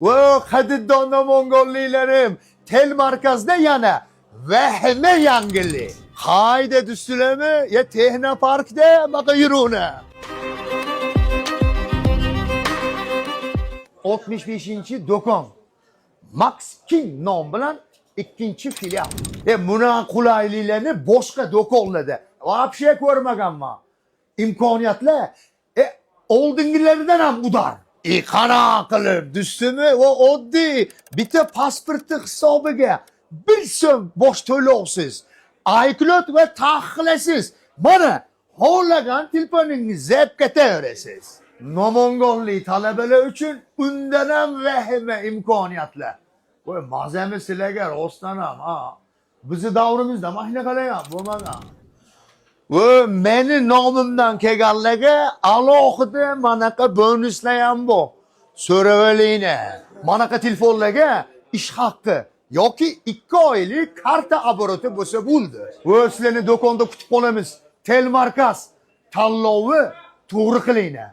Ve qadrdon mongollilarim, tel markazda yana vahima yangilik. Hayda düşsülemi ya Texnoparkda baqa yuruna. 65. do'kon. Max King nom bilan ikkinchi filial. Buna qulayliklarni boshqa do'konlarda вообще ko'rmaganman. Imkoniyatlar oldingilaridan ham udar. Qana qilib düşsimi va oddiy bitta pasportni hisobiga 1 so'm bosh to'lovsiz. iCloud va taqiqlasiz. Mana xohlagan telefoningizni zap ketaverasiz. Nomongollik talabalar uchun undan ham vahima imkoniyatlar. Voy mazami sizlarga rostdan ham, ha. Bizni davrimizda mashina qalagan bo'lmagan. Ve meni nomimdan kelganlarga alohida manaqa bonuslar ham bor. So'raveringlar. Manaqa telefonlarga ish haqqi yoki 2 oylik karta oboroti bo'lsa bo'ldi. Va sizlarni do'konda kutib qolamiz. Tel markaz tanlovi to'g'ri qilinglar.